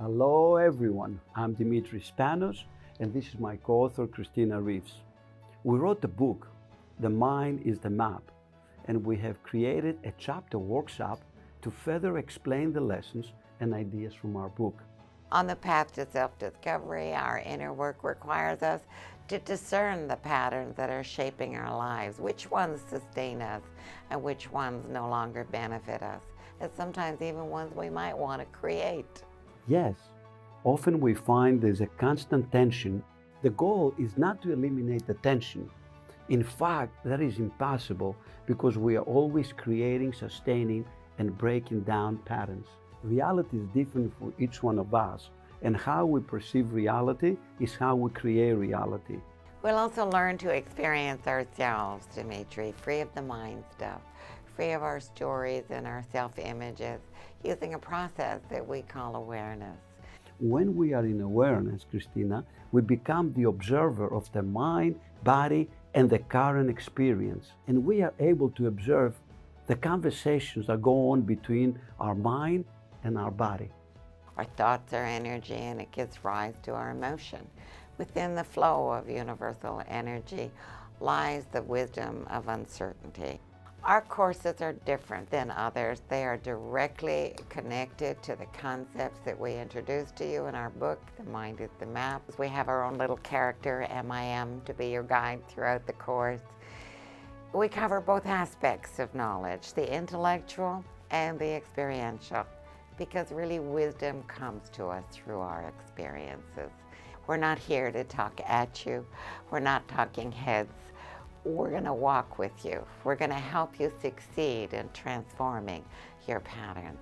Hello everyone, I'm Dimitri Spanos and this is my co-author Christina Reeves. We wrote the book, The Mind is the Map, and we have created a chapter workshop to further explain the lessons and ideas from our book. On the path to self-discovery, our inner work requires us to discern the patterns that are shaping our lives, which ones sustain us and which ones no longer benefit us, and sometimes even ones we might want to create. Yes, often we find there's a constant tension. The goal is not to eliminate the tension. In fact, that is impossible because we are always creating, sustaining, and breaking down patterns. Reality is different for each one of us, and how we perceive reality is how we create reality. We'll also learn to experience ourselves, Dimitri, free of the mind stuff, free of our stories and our self-images, using a process that we call awareness. When we are in awareness, Christina, we become the observer of the mind, body, and the current experience. And we are able to observe the conversations that go on between our mind and our body. Our thoughts are energy, and it gives rise to our emotion. Within the flow of universal energy lies the wisdom of uncertainty. Our courses are different than others. They are directly connected to the concepts that we introduce to you in our book, The Mind is the Map. We have our own little character, MIM, to be your guide throughout the course. We cover both aspects of knowledge, the intellectual and the experiential, because really wisdom comes to us through our experiences. We're not here to talk at you. We're not talking heads. We're going to walk with you. We're going to help you succeed in transforming your patterns.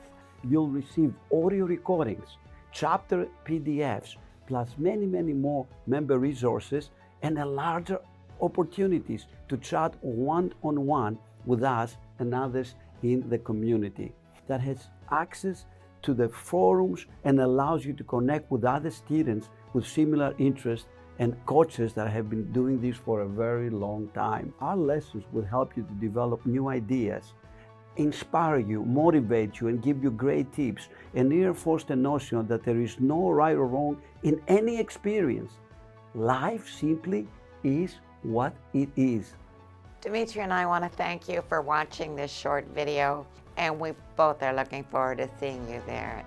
You'll receive audio recordings, chapter PDFs, plus many more member resources and a larger opportunities to chat one-on-one with us and others in the community that has access to the forums and allows you to connect with other students with similar interests and coaches that have been doing this for a very long time. Our lessons will help you to develop new ideas, inspire you, motivate you, and give you great tips, and reinforce the notion that there is no right or wrong in any experience. Life simply is what it is. Dimitri and I want to thank you for watching this short video, and we both are looking forward to seeing you there.